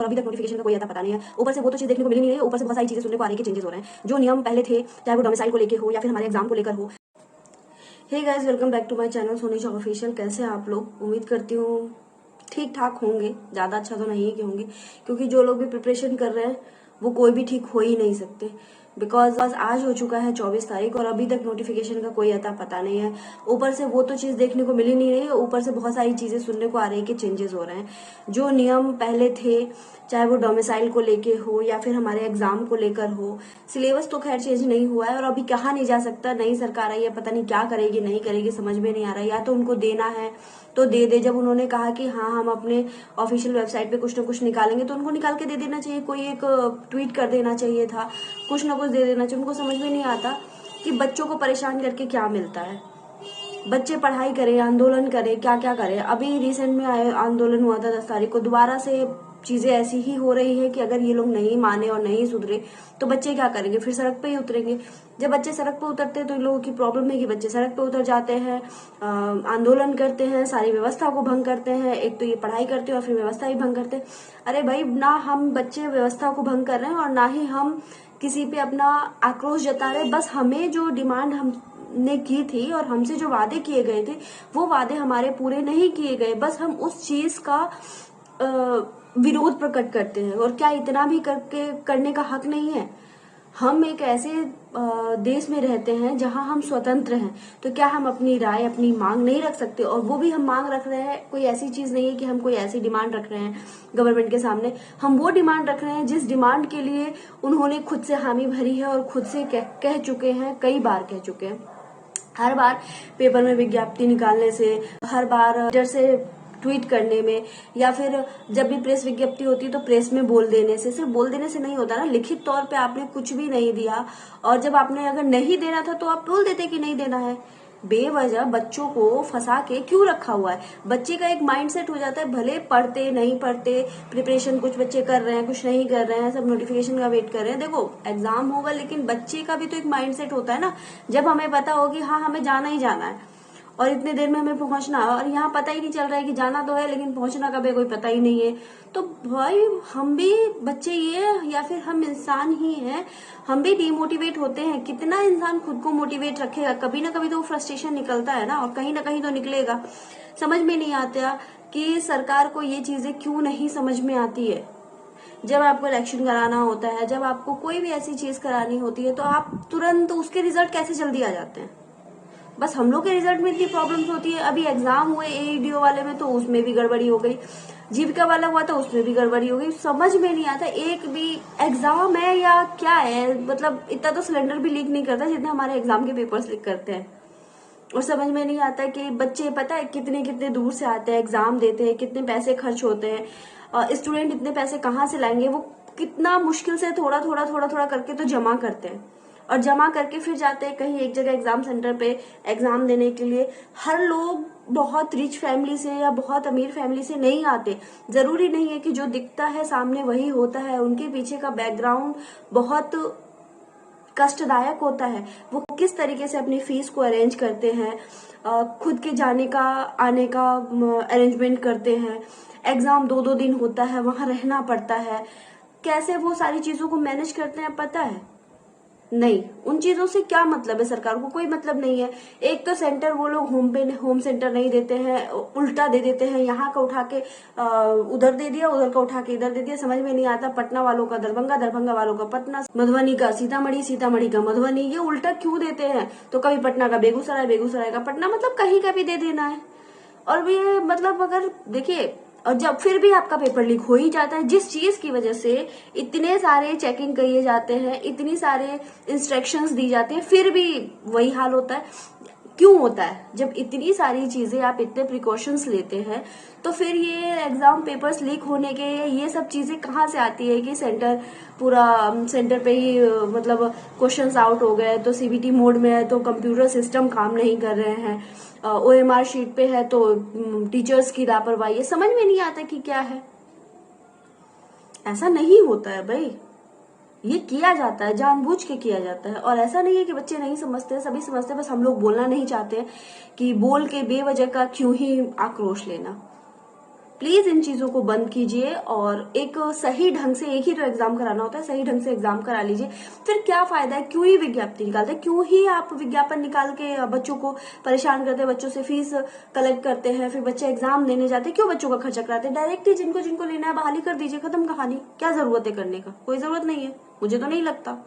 और अभी तक नोटिफिकेशन का कोई आता पता नहीं है। ऊपर से वो तो चीज देखने को मिल नहीं रही है, ऊपर से बहुत सारी चीजें सुनने को आ रही है कि चेंजेस हो रहे हैं। जो नियम पहले थे, चाहे वो डोमिसाइल को लेकर हो या फिर हमारे एग्जाम को लेकर हो। Hey guys, welcome back to my channel Soni official. कैसे हैं आप लोग? उम्मीद करती हूँ ठीक ठाक होंगे। ज्यादा अच्छा तो नहीं है कि होंगे, क्योंकि जो लोग भी प्रिपरेशन कर रहे हैं वो कोई भी ठीक हो ही नहीं सकते। बिकॉज आज हो चुका है 24 तारीख और अभी तक नोटिफिकेशन का कोई अता पता नहीं है। ऊपर से वो तो चीज देखने को मिल ही नहीं रही है, ऊपर से बहुत सारी चीजें सुनने को आ रही है कि चेंजेस हो रहे हैं। जो नियम पहले थे, चाहे वो डोमिसाइल को लेके हो या फिर हमारे एग्जाम को लेकर हो, सिलेबस तो खैर चेंज नहीं हुआ है और अभी कहा नहीं जा सकता। नई सरकार आई है, पता नहीं क्या करेगी नहीं करेगी, समझ में नहीं आ रहा है। या तो उनको देना है तो दे दे। जब उन्होंने कहा कि हाँ हम अपने ऑफिशियल वेबसाइट पे कुछ ना कुछ निकालेंगे, तो उनको निकाल के दे देना चाहिए। कोई एक ट्वीट कर देना चाहिए था, कुछ ना कुछ दे देना चाहिए। उनको समझ में नहीं आता कि बच्चों को परेशान करके क्या मिलता है। बच्चे पढ़ाई करें, आंदोलन करें, क्या क्या करें। अभी रिसेंट में आंदोलन हुआ था 10 तारीख को, दोबारा से चीजें ऐसी ही हो रही है कि अगर ये लोग नहीं माने और नहीं सुधरे तो बच्चे क्या करेंगे? फिर सड़क पे ही उतरेंगे। जब बच्चे सड़क पे उतरते हैं तो इन लोगों की प्रॉब्लम है कि बच्चे सड़क पे उतर जाते हैं, आंदोलन करते हैं, सारी व्यवस्था को भंग करते हैं। एक तो ये पढ़ाई करते हैं और फिर व्यवस्था ही भंग करते हैं। अरे भाई, ना हम बच्चे व्यवस्था को भंग कर रहे हैं और ना ही हम किसी पे अपना आक्रोश जता रहे। बस हमें जो डिमांड हमने की थी और हमसे जो वादे किए गए थे, वो वादे हमारे पूरे नहीं किए गए। बस हम उस चीज का विरोध प्रकट करते हैं। और क्या इतना भी करने का हक नहीं है? हम एक ऐसे देश में रहते हैं जहां हम स्वतंत्र हैं, तो क्या हम अपनी राय, अपनी मांग नहीं रख सकते? और वो भी हम मांग रख रहे हैं, कोई ऐसी चीज नहीं है कि हम कोई ऐसी डिमांड रख रहे हैं गवर्नमेंट के सामने। हम वो डिमांड रख रहे हैं जिस डिमांड के लिए उन्होंने खुद से हामी भरी है और खुद से कह चुके हैं, कई बार कह चुके हैं। हर बार पेपर में विज्ञप्ति निकालने से, हर बार ट्विटर से ट्वीट करने में, या फिर जब भी प्रेस विज्ञप्ति होती है तो प्रेस में बोल देने से, सिर्फ बोल देने से नहीं होता ना। लिखित तौर पे आपने कुछ भी नहीं दिया और जब आपने अगर नहीं देना था तो आप बोल देते कि नहीं देना है। बेवजह बच्चों को फंसा के क्यों रखा हुआ है? बच्चे का एक माइंडसेट हो जाता है, भले पढ़ते नहीं पढ़ते, प्रिपरेशन कुछ बच्चे कर रहे हैं, कुछ नहीं कर रहे हैं, सब नोटिफिकेशन का वेट कर रहे हैं। देखो एग्जाम होगा, लेकिन बच्चे का भी तो एक माइंडसेट होता है ना। जब हमें पता हो कि हाँ हमें जाना ही जाना है और इतने देर में हमें पहुंचना है, और यहाँ पता ही नहीं चल रहा है कि जाना तो है लेकिन पहुंचना कब है कोई पता ही नहीं है, तो भाई हम भी बच्चे ही है या फिर हम इंसान ही हैं, हम भी डिमोटिवेट होते हैं। कितना इंसान खुद को मोटिवेट रखेगा? कभी ना कभी तो फ्रस्ट्रेशन निकलता है ना, और कहीं ना कहीं तो निकलेगा। समझ में नहीं आता कि सरकार को ये चीजें क्यों नहीं समझ में आती है। जब आपको इलेक्शन कराना होता है, जब आपको कोई भी ऐसी चीज करानी होती है, तो आप तुरंत उसके रिजल्ट कैसे जल्दी आ जाते हैं। बस हम लोग के रिजल्ट में इतनी प्रॉब्लम्स होती है। अभी एग्जाम हुए एईडीओ वाले में, तो उसमें भी गड़बड़ी हो गई। जीविका वाला हुआ तो उसमें भी गड़बड़ी हो गई। समझ में नहीं आता एक भी एग्जाम है या क्या है। मतलब इतना तो सिलेंडर भी लीक नहीं करता जितने हमारे एग्जाम के पेपर्स लीक करते हैं। और समझ में नहीं आता कि बच्चे पता है कितने कितने दूर से आते हैं, एग्जाम देते हैं, कितने पैसे खर्च होते हैं। स्टूडेंट इतने पैसे कहाँ से लाएंगे? वो कितना मुश्किल से थोड़ा थोड़ा करके तो जमा करते हैं, और जमा करके फिर जाते हैं कहीं एक जगह एग्जाम सेंटर पे एग्जाम देने के लिए। हर लोग बहुत रिच फैमिली से या बहुत अमीर फैमिली से नहीं आते। जरूरी नहीं है कि जो दिखता है सामने वही होता है। उनके पीछे का बैकग्राउंड बहुत कष्टदायक होता है। वो किस तरीके से अपनी फीस को अरेंज करते हैं, खुद के जाने का आने का अरेंजमेंट करते हैं। एग्जाम 2-2 दिन होता है, वहां रहना पड़ता है। कैसे वो सारी चीजों को मैनेज करते हैं पता है? नहीं। उन चीजों से क्या मतलब है? सरकार को कोई मतलब नहीं है। एक तो सेंटर वो लोग होम सेंटर नहीं देते हैं, उल्टा दे देते हैं। यहाँ का उठा के उधर दे दिया, उधर का उठा के इधर दे दिया। समझ में नहीं आता। पटना वालों का दरभंगा, दरभंगा वालों का पटना, मधुबनी का सीतामढ़ी, सीतामढ़ी का मधुबनी, ये उल्टा क्यों देते हैं? तो कभी पटना का बेगूसराय, बेगूसराय का पटना, मतलब कहीं का भी दे देना है। और भी मतलब अगर देखिए, और जब फिर भी आपका पेपर लीक हो ही जाता है, जिस चीज की वजह से इतने सारे चेकिंग किए जाते हैं, इतनी सारे इंस्ट्रक्शंस दी जाती है, फिर भी वही हाल होता है। क्यों होता है? जब इतनी सारी चीजें, आप इतने प्रिकॉशंस लेते हैं, तो फिर ये एग्जाम पेपर्स लीक होने के ये सब चीजें कहाँ से आती है कि सेंटर पे ही मतलब क्वेश्चंस आउट हो गए, तो सीबीटी मोड में है तो कंप्यूटर सिस्टम काम नहीं कर रहे हैं, ओएमआर शीट पे है तो टीचर्स की लापरवाही है। समझ में नहीं आता कि क्या है। ऐसा नहीं होता है भाई, ये किया जाता है, जानबूझ के किया जाता है। और ऐसा नहीं है कि बच्चे नहीं समझते हैं, सभी समझते हैं, बस हम लोग बोलना नहीं चाहते कि बोल के बेवजह का क्यों ही आक्रोश लेना। प्लीज इन चीजों को बंद कीजिए और एक सही ढंग से, एक ही तो एग्जाम कराना होता है, सही ढंग से एग्जाम करा लीजिए। फिर क्या फायदा है, क्यों ही विज्ञप्ति निकालते हैं, क्यों ही आप विज्ञापन निकाल के बच्चों को परेशान करते हैं, बच्चों से फीस कलेक्ट करते हैं, फिर बच्चे एग्जाम देने जाते हैं, क्यों बच्चों का खर्चा कराते हैं। डायरेक्टली जिनको जिनको लेना है बहाली कर दीजिए, खत्म कहानी। क्या जरूरत है करने का, कोई जरूरत नहीं है, मुझे तो नहीं लगता।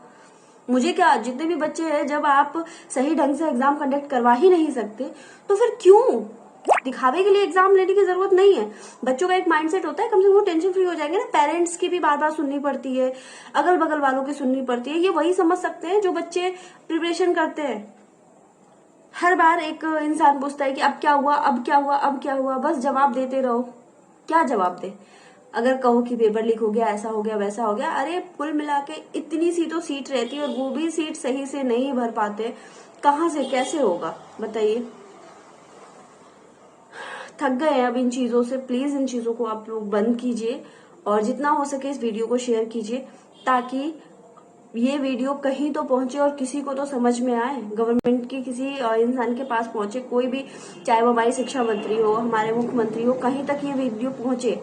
मुझे क्या, जितने भी बच्चे हैं, जब आप सही ढंग से एग्जाम कंडक्ट करवा ही नहीं सकते तो फिर क्यों दिखावे के लिए एग्जाम लेने की जरूरत नहीं है। बच्चों का एक माइंडसेट होता है, कम से कम वो टेंशन फ्री हो जाएंगे ना। पेरेंट्स की भी बार बार सुननी पड़ती है, अगल बगल वालों की सुननी पड़ती है, ये वही समझ सकते हैं जो बच्चे प्रिपरेशन करते हैं। हर बार एक इंसान पूछता है कि अब क्या हुआ, अब क्या हुआ, अब क्या हुआ, बस जवाब देते रहो। क्या जवाब दे। अगर कहो कि पेपर लीक हो गया, ऐसा हो गया, वैसा हो गया, अरे कुल मिला के इतनी सी तो सीट रहती है और वो भी सीट सही से नहीं भर पाते, कहाँ से कैसे होगा बताइए। थक गए हैं अब इन चीजों से। प्लीज इन चीजों को आप लोग बंद कीजिए और जितना हो सके इस वीडियो को शेयर कीजिए ताकि ये वीडियो कहीं तो पहुंचे और किसी को तो समझ में आए, गवर्नमेंट की किसी इंसान के पास पहुंचे, कोई भी, चाहे वो हमारी शिक्षा मंत्री हो, हमारे मुख्यमंत्री हो, कहीं तक ये वीडियो पहुंचे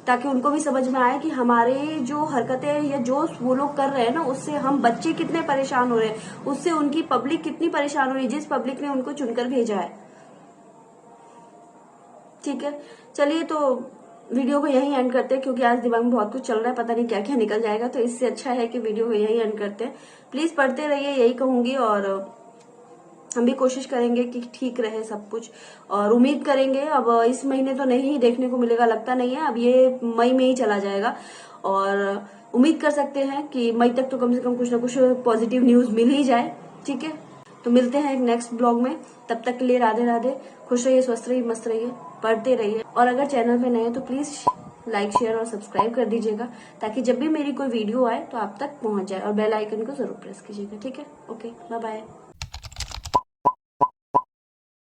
ताकि उनको भी समझ में आए कि हमारे जो हरकतें या जो वो लोग कर रहे हैं ना, उससे हम बच्चे कितने परेशान हो रहे हैं, उससे उनकी पब्लिक कितनी परेशान हो रही है, जिस पब्लिक ने उनको चुनकर भेजा है। ठीक है, चलिए तो वीडियो को यहीं एंड करते हैं क्योंकि आज दिमाग में बहुत कुछ चल रहा है, पता नहीं क्या क्या निकल जाएगा, तो इससे अच्छा है कि वीडियो को यहीं एंड करते हैं। प्लीज पढ़ते रहिए, यही कहूंगी, और हम भी कोशिश करेंगे कि ठीक रहे सब कुछ, और उम्मीद करेंगे अब इस महीने तो नहीं देखने को मिलेगा, लगता नहीं है, अब ये मई में ही चला जाएगा, और उम्मीद कर सकते हैं कि मई तक तो कम से कम कुछ ना कुछ पॉजिटिव न्यूज मिल ही जाए। ठीक है, तो मिलते हैं एक नेक्स्ट ब्लॉग में, तब तक के लिए राधे राधे, खुश रहिए, स्वस्थ रहिए, मस्त रहिए, पढ़ते रहिए, और अगर चैनल पे नए हैं तो प्लीज लाइक, शेयर और सब्सक्राइब कर दीजिएगा ताकि जब भी मेरी कोई वीडियो आए तो आप तक पहुंच जाए, और बेल आइकन को जरूर प्रेस कीजिएगा। ठीक है, ओके, बाय बाय।